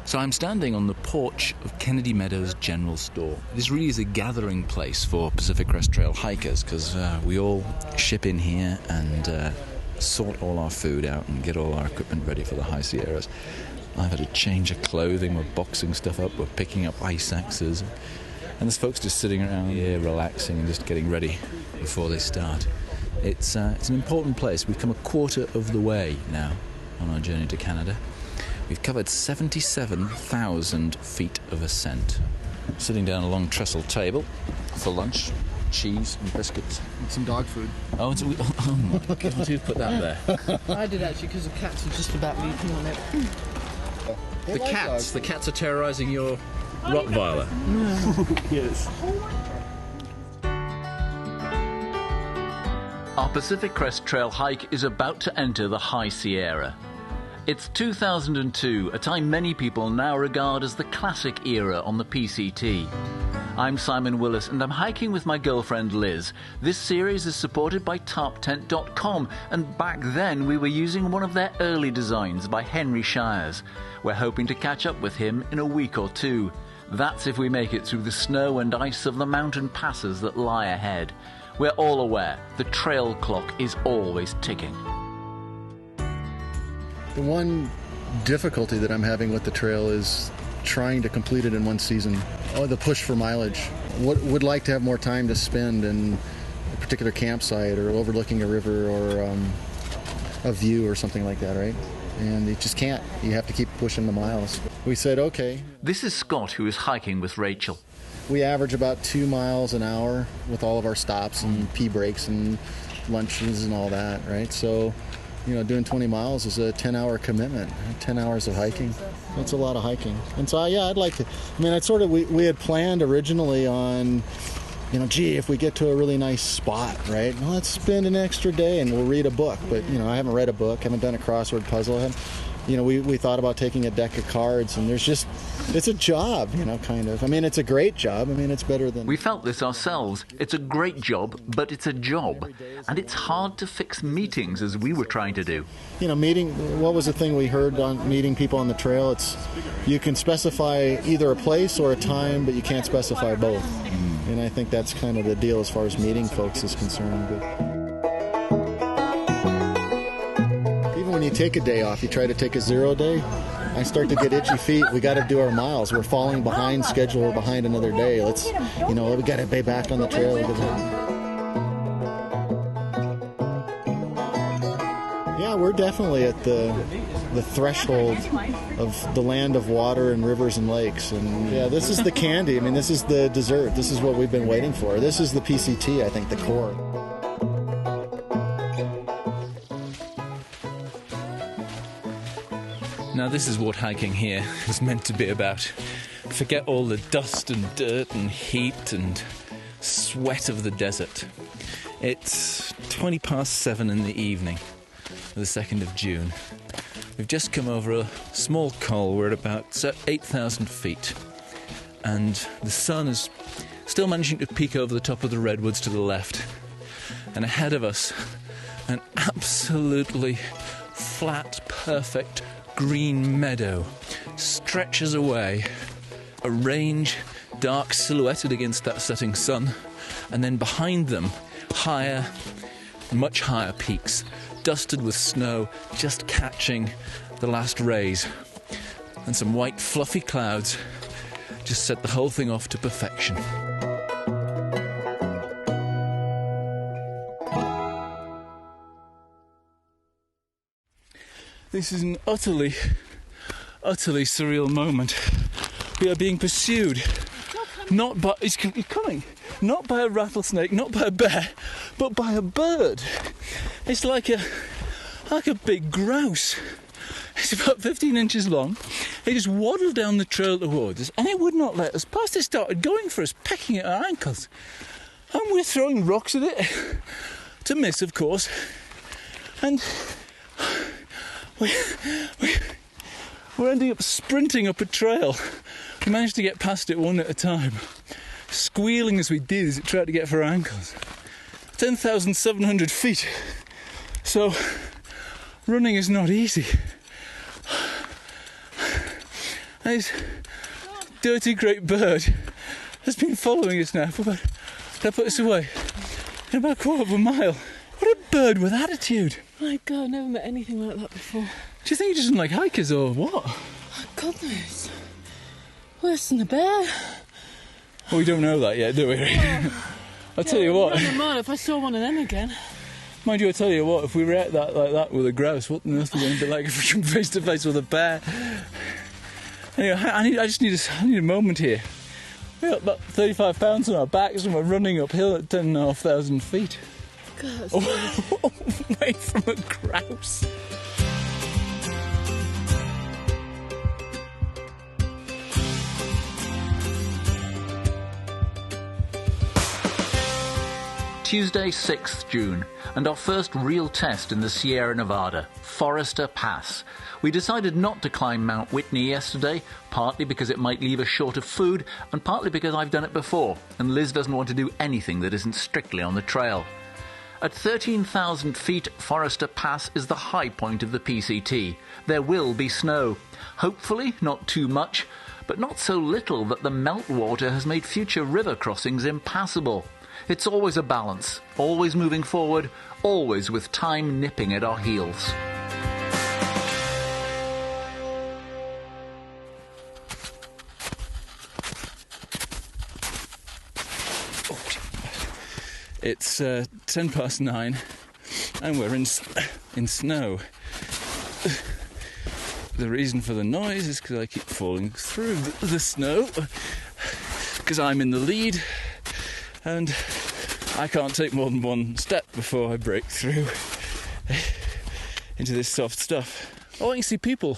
So I'm standing on the porch of Kennedy Meadows General Store. This really is a gathering place for Pacific Crest Trail hikers because we all ship in here and sort all our food out and get all our equipment ready for the high Sierras. I've had a change of clothing, we're boxing stuff up, we're picking up ice axes, and there's folks just sitting around here relaxing and just getting ready before they start. It's an important place. We've come a quarter of the way now on our journey to Canada. We've covered 77,000 feet of ascent. Sitting down a long trestle table for lunch, cheese and biscuits. And some dog food. Oh my God, who put that there? I did actually, because the cats were just about leaping on it. The cats are terrorising your Rottweiler. Yes. Our Pacific Crest Trail hike is about to enter the High Sierra. It's 2002, a time many people now regard as the classic era on the PCT. I'm Simon Willis and I'm hiking with my girlfriend Liz. This series is supported by TarpTent.com, and back then we were using one of their early designs by Henry Shires. We're hoping to catch up with him in a week or two. That's if we make it through the snow and ice of the mountain passes that lie ahead. We're all aware the trail clock is always ticking. The one difficulty that I'm having with the trail is trying to complete it in one season. Oh, the push for mileage. Would like to have more time to spend in a particular campsite or overlooking a river or a view or something like that, right? And you just can't. You have to keep pushing the miles. We said, okay. This is Scott, who is hiking with Rachel. We average about 2 miles an hour with all of our stops and pee breaks and lunches and all that, right? So, doing 20 miles is a 10-hour commitment, 10 hours of hiking. That's a lot of hiking. And so, I'd like to, we had planned originally on, if we get to a really nice spot, right, well, let's spend an extra day and we'll read a book. But, I haven't read a book, haven't done a crossword puzzle. We thought about taking a deck of cards, and it's a job, kind of. It's a great job. It's better than... We felt this ourselves. It's a great job, but it's a job. And it's hard to fix meetings as we were trying to do. What was the thing we heard on meeting people on the trail? It's you can specify either a place or a time, but you can't specify both. And I think that's kind of the deal as far as meeting folks is concerned. But when you take a day off, you try to take a 0 day, I start to get itchy feet. We got to do our miles. We're falling behind schedule. We're behind another day. Let's, we got to be back on the trail. Yeah, we're definitely at the threshold of the land of water and rivers and lakes. And yeah, this is the candy. This is the dessert. This is what we've been waiting for. This is the PCT, I think, the core. Now this is what hiking here is meant to be about. Forget all the dust and dirt and heat and sweat of the desert. It's 7:20 in the evening, the 2nd of June. We've just come over a small col. We're at about 8,000 feet. And the sun is still managing to peek over the top of the redwoods to the left. And ahead of us, an absolutely flat, perfect green meadow stretches away, a range dark silhouetted against that setting sun, and then behind them higher, much higher peaks dusted with snow just catching the last rays, and some white fluffy clouds just set the whole thing off to perfection. This is an utterly surreal moment. We are being pursued, not by a rattlesnake, not by a bear, but by a bird. It's like a big grouse. It's about 15 inches long. It just waddled down the trail towards us, and it would not let us pass. It started going for us, pecking at our ankles, and we're throwing rocks at it to miss, of course, and we're ending up sprinting up a trail. We managed to get past it one at a time, squealing as we did as it tried to get for our ankles. 10,700 feet. So running is not easy. And this dirty great bird has been following us now for about, can I put this away? In about a quarter of a mile. What a bird with attitude. My God, I've never met anything like that before. Do you think he doesn't like hikers or what? Oh, God knows. Worse than a bear. Well, we don't know that yet, do we? I'll tell you what. Run a mile if I saw one of them again. Mind you, I'll tell you what, if we were at that like that with a grouse, what on earth are we going to be like if we come face to face with a bear? Anyway, I need a moment here. We've got about 35 pounds on our backs and we're running uphill at 10,500 feet. God, that's Away from a grouse. Tuesday, 6th June, and our first real test in the Sierra Nevada, Forester Pass. We decided not to climb Mount Whitney yesterday, partly because it might leave us short of food, and partly because I've done it before, and Liz doesn't want to do anything that isn't strictly on the trail. At 13,000 feet, Forester Pass is the high point of the PCT. There will be snow. Hopefully not too much, but not so little that the meltwater has made future river crossings impassable. It's always a balance, always moving forward, always with time nipping at our heels. It's 9:10 and we're in snow. The reason for the noise is because I keep falling through the snow, because I'm in the lead and I can't take more than one step before I break through into this soft stuff. Oh, I can see people.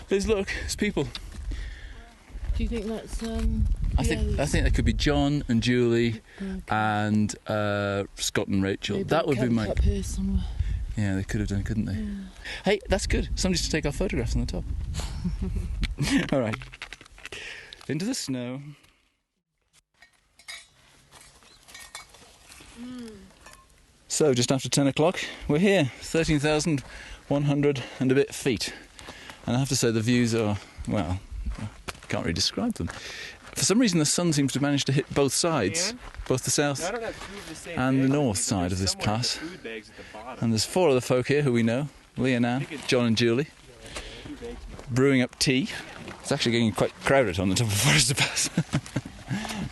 Liz, look, there's people. Do you think that's I think that could be John and Julie and Scott and Rachel. Maybe that would be my. Up here somewhere. Yeah, they could have done, couldn't they? Yeah. Hey, that's good. Somebody's to take our photographs on the top. All right. Into the snow. So, just after 10 o'clock, we're here. 13,100 and a bit feet. And I have to say the views are, well, I can't really describe them. For some reason, the sun seems to manage to hit both sides, both the south and the north side of this pass. And there's 4 other folk here who we know, Lee and Anne, John and Julie, brewing up tea. It's actually getting quite crowded on the top of Forester Pass.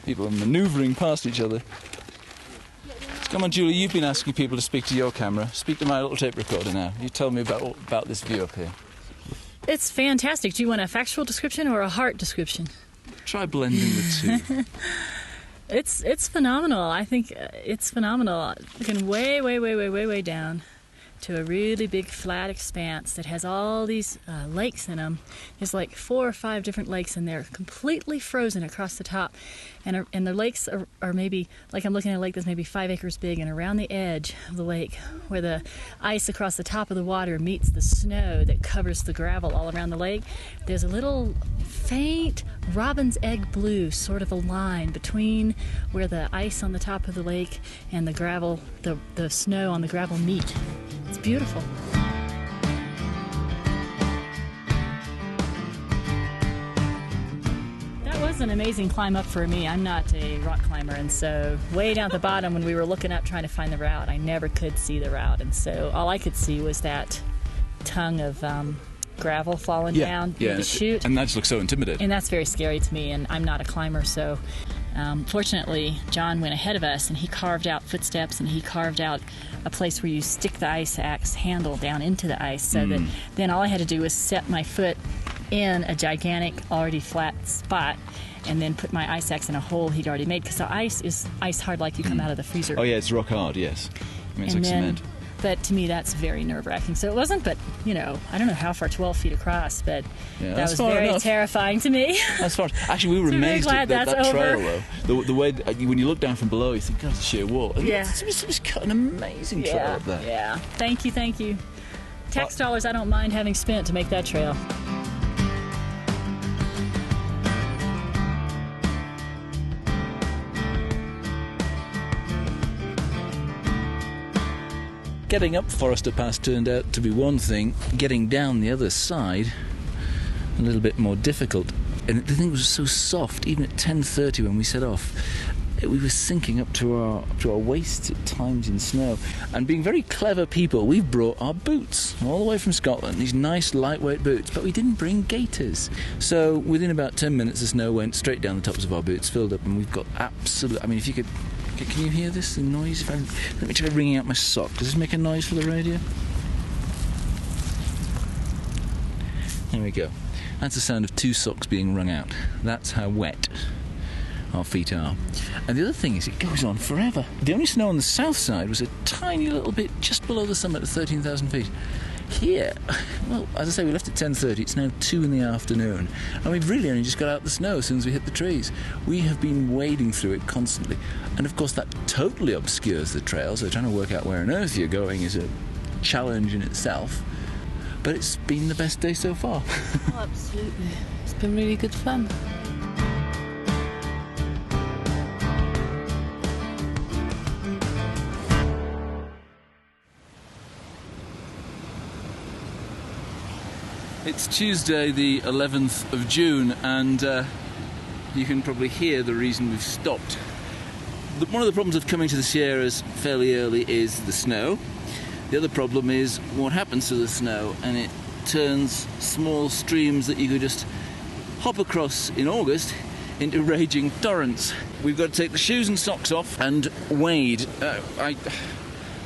People are manoeuvring past each other. Come on, Julie, you've been asking people to speak to your camera. Speak to my little tape recorder now. You tell me about this view up here. It's fantastic. Do you want a factual description or a heart description? Try blending the two. It's phenomenal. I think it's phenomenal. Looking way down to a really big flat expanse that has all these lakes in them. There's like 4 or 5 different lakes and they're completely frozen across the top. And the lakes are maybe, like I'm looking at a lake that's maybe 5 acres big, and around the edge of the lake where the ice across the top of the water meets the snow that covers the gravel all around the lake, there's a little faint robin's egg blue sort of a line between where the ice on the top of the lake and the gravel, the snow on the gravel meet. It's beautiful. That was an amazing climb up for me. I'm not a rock climber, and so way down at the bottom when we were looking up trying to find the route, I never could see the route, and so all I could see was that tongue of gravel falling down the chute. And that just looks so intimidating. And that's very scary to me, and I'm not a climber, so fortunately John went ahead of us and he carved out footsteps and he carved out a place where you stick the ice axe handle down into the ice, so that then all I had to do was set my foot in a gigantic already flat spot and then put my ice axe in a hole he'd already made, because the ice is ice hard like you come out of the freezer. Oh yeah, it's rock hard, yes. I mean, it's and like then, cement. But to me that's very nerve-wracking. So it wasn't, but I don't know how far, 12 feet across, but that was very terrifying to me. That's far. Actually, we were So amazed really at glad that that's trail, though. The way, when you look down from below, you think, God, it's a sheer wall. And it's cut an amazing trail up there. Yeah, thank you. Tax dollars I don't mind having spent to make that trail. Getting up Forester Pass turned out to be one thing. Getting down the other side a little bit more difficult. And the thing was so soft, even at 10:30 when we set off, we were sinking up to our waists at times in snow. And being very clever people, we've brought our boots all the way from Scotland, these nice lightweight boots, but we didn't bring gaiters. So within about 10 minutes the snow went straight down the tops of our boots, filled up, and we've got absolute... I mean, if you could... Can you hear this, the noise? Let me try wringing out my sock. Does this make a noise for the radio? There we go. That's the sound of 2 socks being wrung out. That's how wet our feet are. And the other thing is, it goes on forever. The only snow on the south side was a tiny little bit just below the summit at 13,000 feet. Here, well, as I say, we left at 10:30. It's now 2 in the afternoon, and we've really only just got out the snow as soon as we hit the trees. We have been wading through it constantly, and of course that totally obscures the trail, so trying to work out where on earth you're going is a challenge in itself. But it's been the best day so far. Oh, absolutely. It's been really good fun. It's Tuesday the 11th of June, and you can probably hear the reason we've stopped. One of the problems of coming to the Sierras fairly early is the snow. The other problem is what happens to the snow, and it turns small streams that you could just hop across in August into raging torrents. We've got to take the shoes and socks off and wade. I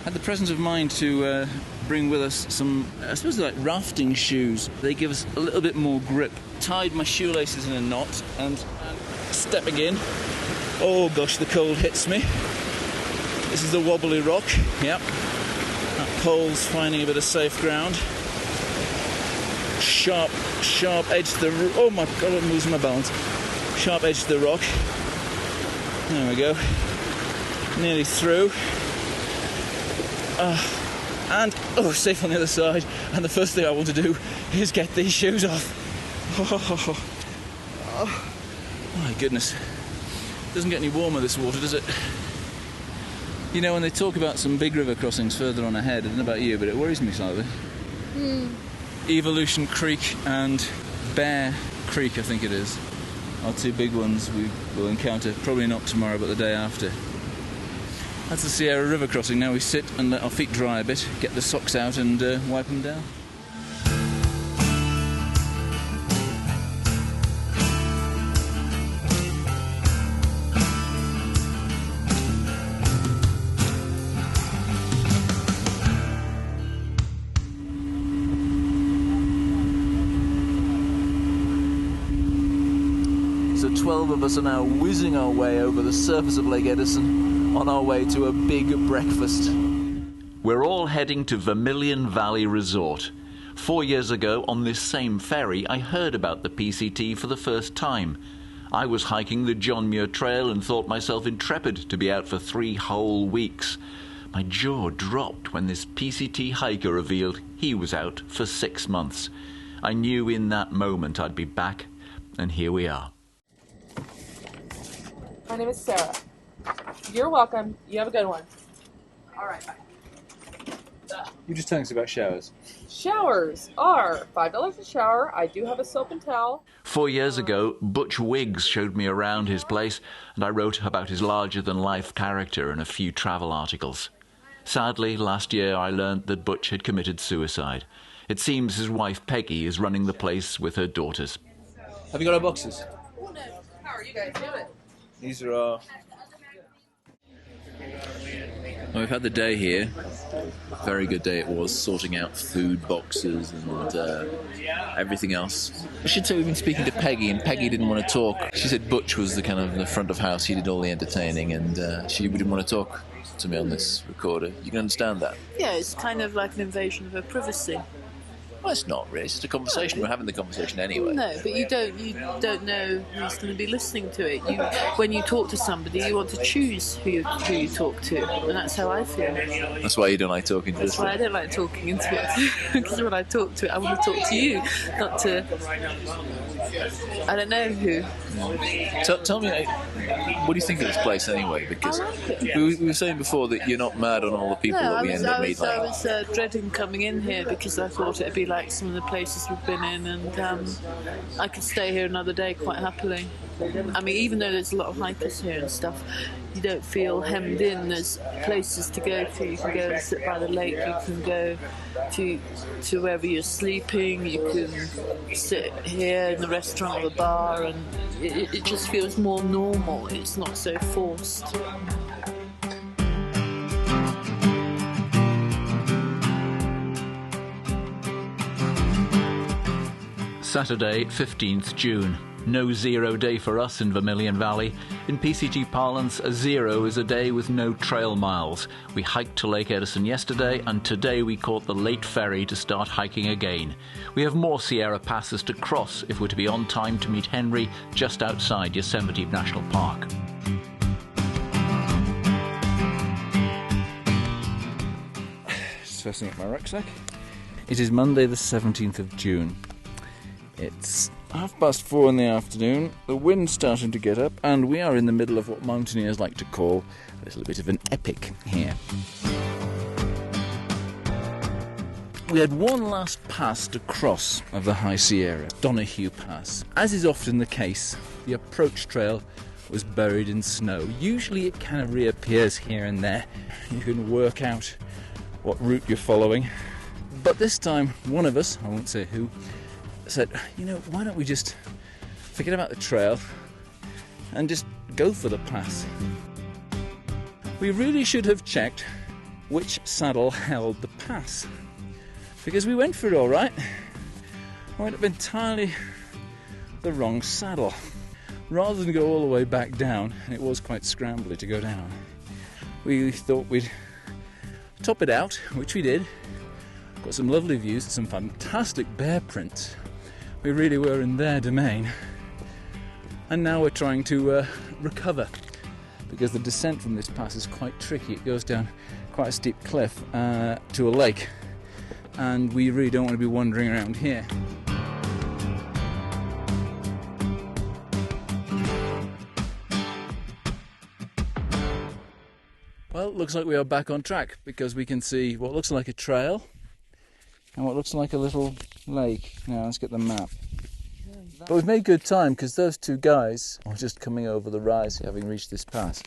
had the presence of mind to bring with us some, I suppose they're like rafting shoes. They give us a little bit more grip. Tied my shoelaces in a knot and stepping in. Oh gosh, the cold hits me. This is the wobbly rock. Yep. That pole's finding a bit of safe ground. Sharp edge to the... Oh my god, I'm losing my balance. Sharp edge to the rock. There we go. Nearly through. And safe on the other side. And the first thing I want to do is get these shoes off. Oh my goodness. Doesn't get any warmer, this water, does it? You know, when they talk about some big river crossings further on ahead, I don't know about you, but it worries me slightly. Evolution Creek and Bear Creek, I think it is, are 2 big ones we will encounter, probably not tomorrow, but the day after. That's the Sierra River crossing. Now we sit and let our feet dry a bit, get the socks out and wipe them down. So 12 of us are now whizzing our way over the surface of Lake Edison on our way to a big breakfast. We're all heading to Vermilion Valley Resort. 4 years ago, on this same ferry, I heard about the PCT for the first time. I was hiking the John Muir Trail and thought myself intrepid to be out for 3 whole weeks. My jaw dropped when this PCT hiker revealed he was out for 6 months. I knew in that moment I'd be back, and here we are. My name is Sarah. You're welcome. You have a good one. All right, bye. You just telling us about showers. Showers are $5 a shower. I do have a soap and towel. 4 years ago, Butch Wiggs showed me around his place, and I wrote about his larger-than-life character in a few travel articles. Sadly, last year I learned that Butch had committed suicide. It seems his wife Peggy is running the place with her daughters. Have you got our boxes? Oh, no. How are you guys doing? These are our... Well, we've had the day here. Very good day it was, sorting out food boxes and everything else. I should say we've been speaking to Peggy, and Peggy didn't want to talk. She said Butch was the kind of the front of house, he did all the entertaining, and she didn't want to talk to me on this recorder. You can understand that? Yeah, it's kind of like an invasion of her privacy. Well, it's not really. It's just a conversation. We're having the conversation anyway. No, but you don't know who's going to be listening to it. When you talk to somebody, you want to choose who you talk to, and that's how I feel. That's why you don't like talking to That's why I don't like talking into it, because when I talk to it, I want to talk to you, not to I don't know who. Tell me, what do you think of this place anyway? Because I like it. we were saying before that you're not mad on all the people No, that we end up meeting. I was dreading coming in here because I thought it'd be like some of the places we've been in, and I could stay here another day quite happily. I mean, even though there's a lot of hikers here and stuff, you don't feel hemmed in. There's places to go to. You can go and sit by the lake. You can go to wherever you're sleeping. You can sit here in the restaurant or the bar, and it just feels more normal. It's not so forced. Saturday, 15th June. No zero day for us in Vermilion Valley. In PCT parlance, a zero is a day with no trail miles. We hiked to Lake Edison yesterday, and today we caught the late ferry to start hiking again. We have more Sierra passes to cross if we're to be on time to meet Henry just outside Yosemite National Park. Just fastening up my rucksack. It is Monday the 17th of June. It's 4:30 in the afternoon, the wind's starting to get up, and we are in the middle of what mountaineers like to call a little bit of an epic here. We had one last pass to cross of the High Sierra, Donahue Pass. As is often the case, the approach trail was buried in snow. Usually it kind of reappears here and there. You can work out what route you're following. But this time, one of us, I won't say who, said, why don't we just forget about the trail and just go for the pass? We really should have checked which saddle held the pass, because we went for it all right. I went up entirely the wrong saddle. Rather than go all the way back down, and it was quite scrambly to go down, we thought we'd top it out, which we did. Got some lovely views, some fantastic bear prints. We really were in their domain, and now we're trying to recover, because the descent from this pass is quite tricky. It goes down quite a steep cliff to a lake, and we really don't want to be wandering around here. Well, it looks like we are back on track, because we can see what looks like a trail and what looks like a little lake. Now let's get the map. But we've made good time, because those two guys are just coming over the rise, having reached this pass.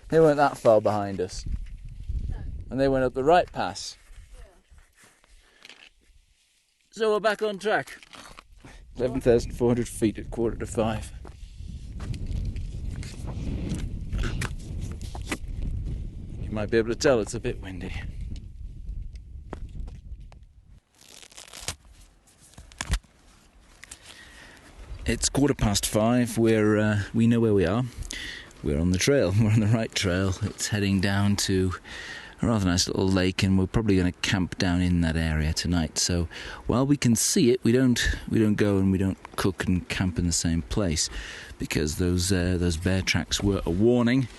They weren't that far behind us. And they went up the right pass. So we're back on track. 11,400 feet at 4:45. You might be able to tell it's a bit windy. It's 5:15. We know where we are. We're on the trail. We're on the right trail. It's heading down to a rather nice little lake, and we're probably going to camp down in that area tonight. So while we can see it, we don't go and we don't cook and camp in the same place, because those bear tracks were a warning.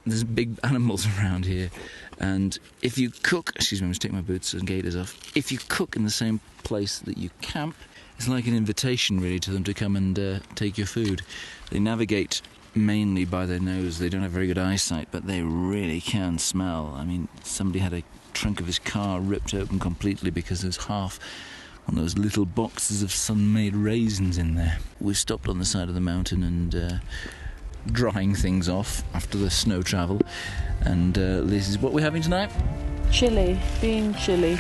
There's big animals around here, and if you cook, excuse me, I'm just taking my boots and gaiters off. If you cook in the same place that you camp, it's like an invitation really to them to come and take your food. They navigate mainly by their nose. They don't have very good eyesight, but they really can smell. I mean, somebody had a trunk of his car ripped open completely because there's half one of those little boxes of sun-made raisins in there. We stopped on the side of the mountain and drying things off after the snow travel, and this is what we're having tonight. Chili, bean chili.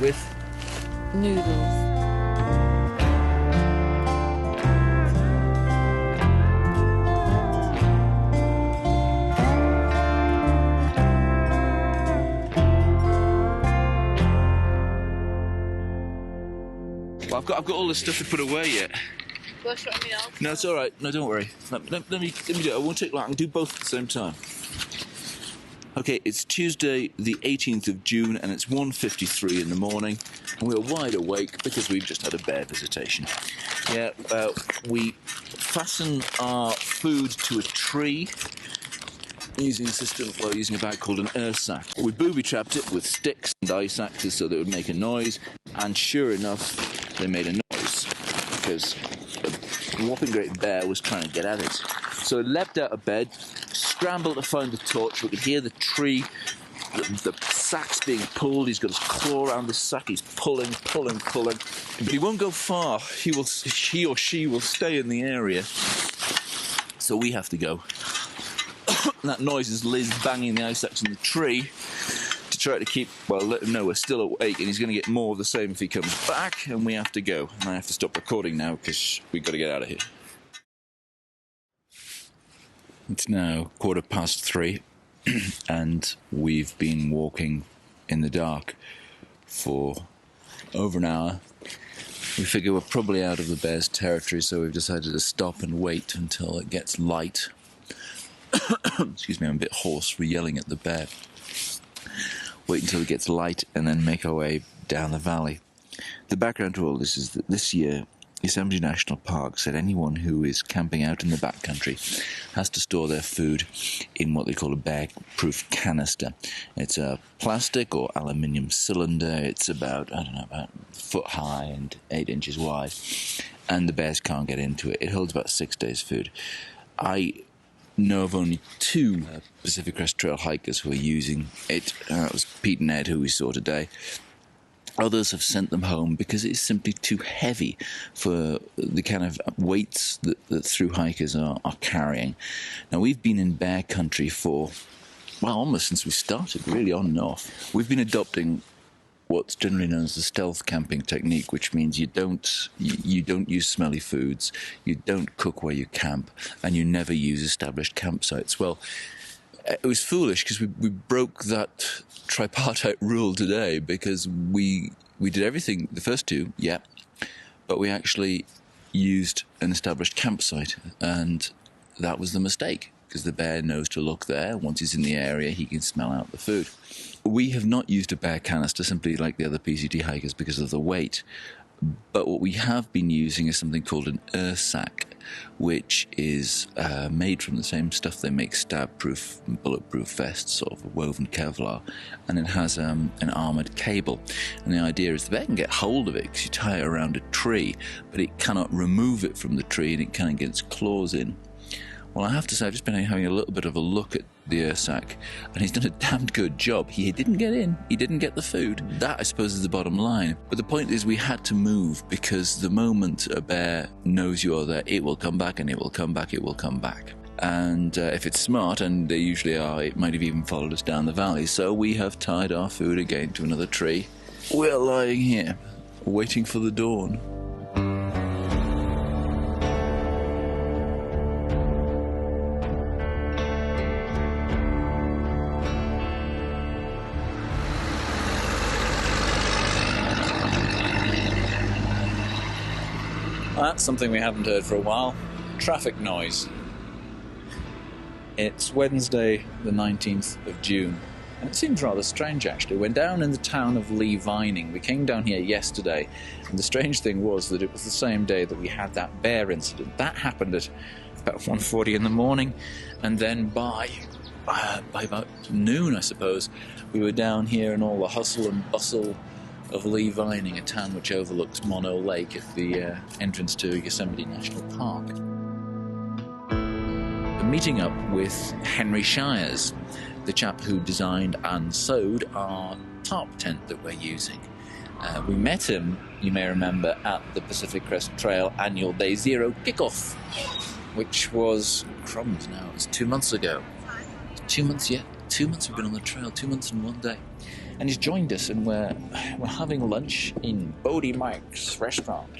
With Noodles. Well, I've got all this stuff to put away yet. No, it's all right. No, don't worry. Let me do it. I won't take long. I can do both at the same time. Okay, it's Tuesday, the 18th of June, and it's 1:53 in the morning, and we're wide awake because we've just had a bear visitation. Yeah, we fasten our food to a tree using a bag called an sack. We booby-trapped it with sticks and ice axes so that it would make a noise, and sure enough, they made a noise. because a whopping great bear was trying to get at it. So it leapt out of bed, scrambled to find the torch. We could hear the tree, the sack's being pulled. He's got his claw around the sack. He's pulling. But he won't go far. He or she will stay in the area. So we have to go. That noise is Liz banging the ice axe in the tree to try to let him know we're still awake, and he's going to get more of the same if he comes back, and we have to go. And I have to stop recording now because we've got to get out of here. It's now 3:15, and we've been walking in the dark for over an hour. We figure we're probably out of the bear's territory, so we've decided to stop and wait until it gets light. Excuse me, I'm a bit hoarse. We're yelling at the bear. Wait until it gets light and then make our way down the valley. The background to all this is that this year, Yosemite National Park said anyone who is camping out in the backcountry has to store their food in what they call a bear-proof canister. It's a plastic or aluminium cylinder. It's about a foot high and 8 inches wide, and the bears can't get into it. It holds about 6 days' food. I know of only 2 Pacific Crest Trail hikers who are using it. That was Pete and Ed, who we saw today. Others have sent them home because it's simply too heavy for the kind of weights that through hikers are carrying. Now, we've been in bear country for, almost since we started, really on and off. We've been adopting what's generally known as the stealth camping technique, which means you don't use smelly foods, you don't cook where you camp, and you never use established campsites. Well, it was foolish because we broke that tripartite rule today because we did everything, the first 2, but we actually used an established campsite, and that was the mistake because the bear knows to look there. Once he's in the area, he can smell out the food. We have not used a bear canister simply like the other PCT hikers because of the weight, but what we have been using is something called an Ursack, which is made from the same stuff they make stab-proof and bulletproof vests, sort of woven Kevlar, and it has an armoured cable. And the idea is the bear can get hold of it because you tie it around a tree, but it cannot remove it from the tree and it can't get its claws in. Well, I have to say, I've just been having a little bit of a look at the Ursack, and he's done a damned good job. He didn't get in. He didn't get the food. That, I suppose, is the bottom line. But the point is we had to move because the moment a bear knows you are there, it will come back, and it will come back, it will come back. And if it's smart, and they usually are, it might have even followed us down the valley. So we have tied our food again to another tree. We're lying here, waiting for the dawn. That's something we haven't heard for a while. Traffic noise. It's Wednesday the 19th of June, and it seems rather strange actually. We're down in the town of Lee Vining. We came down here yesterday, and the strange thing was that it was the same day that we had that bear incident. That happened at about 1:40 in the morning, and then by about noon, I suppose, we were down here in all the hustle and bustle of Lee Vining, a town which overlooks Mono Lake at the entrance to Yosemite National Park. We're meeting up with Henry Shires, the chap who designed and sewed our tarp tent that we're using. We met him, you may remember, at the Pacific Crest Trail annual Day Zero kickoff, which was, crumbs now, it was 2 months ago. 2 months yet? 2 months we've been on the trail, 2 months and 1 day. And he's joined us, and we're having lunch in Bodie Mike's restaurant.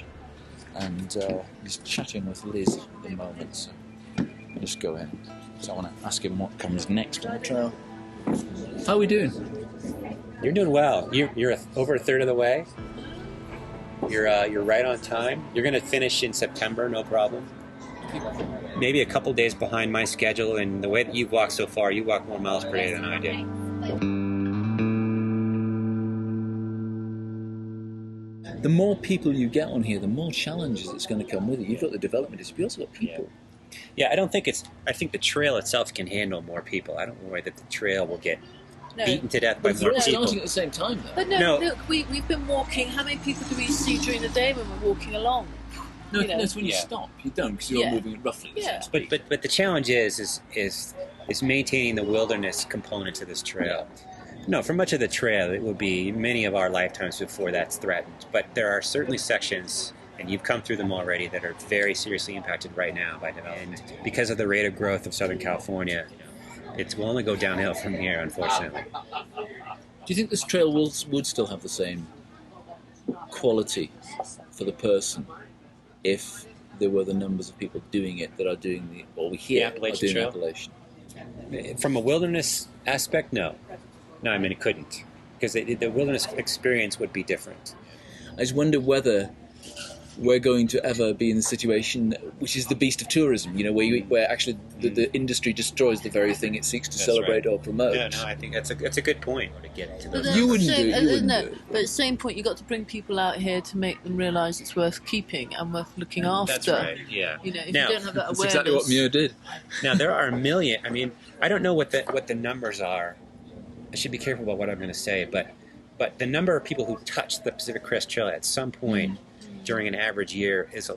And he's chatting with Liz at the moment, so I'll just go in. So I want to ask him what comes next on the trail. How are we doing? You're doing well. You're over a third of the way. You're right on time. You're going to finish in September, no problem. Maybe a couple days behind my schedule, and the way that you've walked so far, you walk more miles per day than I did. The more people you get on here, the more challenges it's going to come with it. You've got the development, but you also got people. Yeah, I think the trail itself can handle more people. I don't worry that the trail will get beaten to death by more people. Starting at the same time, though. But no, look, we've been walking. How many people do we see during the day when we're walking along? No, you know. that's when you Yeah. stop. You don't, because you're all Yeah. moving at roughly the Yeah. same speed. But the challenge is maintaining the wilderness component to this trail. No, for much of the trail, it will be many of our lifetimes before that's threatened. But there are certainly sections, and you've come through them already, that are very seriously impacted right now by development. And because of the rate of growth of Southern California, it will only go downhill from here, unfortunately. Do you think this trail would still have the same quality for the person if there were the numbers of people doing it that are doing what we hear The are Appalachian doing Trail? Appalachian? From a wilderness aspect, no. No, I mean, it couldn't. Because the wilderness experience would be different. I just wonder whether we're going to ever be in the situation, which is the beast of tourism, where actually the industry destroys the very thing it seeks to That's celebrate right. or promote. Yeah, no, I think that's a good point to get to But those. then You at the wouldn't same- do it, you wouldn't no, do it. But at the same point, you've got to bring people out here to make them realise it's worth keeping and worth looking after. That's right, yeah. You know, if Now, you don't have that That's awareness. exactly what Muir did. Now, there are a million. I mean, I don't know what the numbers are. I should be careful about what I'm going to say, but the number of people who touch the Pacific Crest Trail at some point during an average year is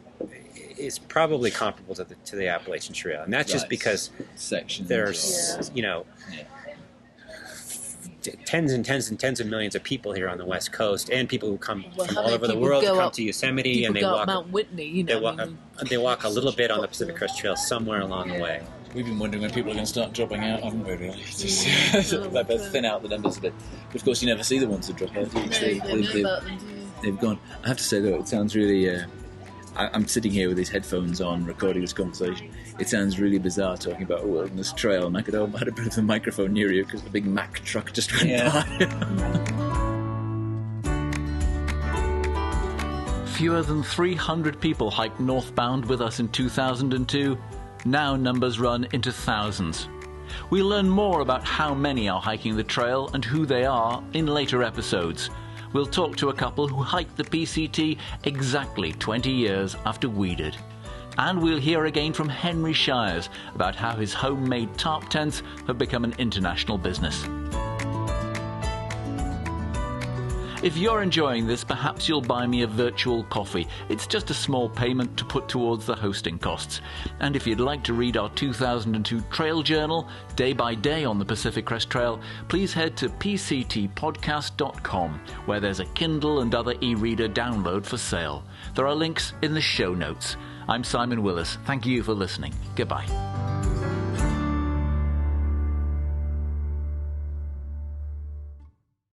probably comparable to the Appalachian Trail, and that's just Right. because Sections. there's Yeah. tens and tens and tens of millions of people here on the West Coast, and people who come Well, from how all many over the people world to go come up- to Yosemite, People and they go up walk. Mount Whitney, you They know. walk, I mean, they walk a little bit on the Pacific Crest Trail somewhere along the way. We've been wondering when people are going to start dropping out, haven't we, really? Like thin out the numbers a bit. But of course, you never see the ones that drop out. no, you don't know about them, do you? They've gone. I have to say, though, it sounds really... I'm sitting here with these headphones on, recording this conversation. It sounds really bizarre talking about a wilderness trail, and I could have had a bit of the microphone near you because the big Mack truck just went by. Fewer than 300 people hiked northbound with us in 2002. Now numbers run into thousands. We'll learn more about how many are hiking the trail and who they are in later episodes. We'll talk to a couple who hiked the PCT exactly 20 years after we did. And we'll hear again from Henry Shires about how his homemade tarp tents have become an international business. If you're enjoying this, perhaps you'll buy me a virtual coffee. It's just a small payment to put towards the hosting costs. And if you'd like to read our 2002 Trail Journal, day by day on the Pacific Crest Trail, please head to pctpodcast.com, where there's a Kindle and other e-reader download for sale. There are links in the show notes. I'm Simon Willis. Thank you for listening. Goodbye.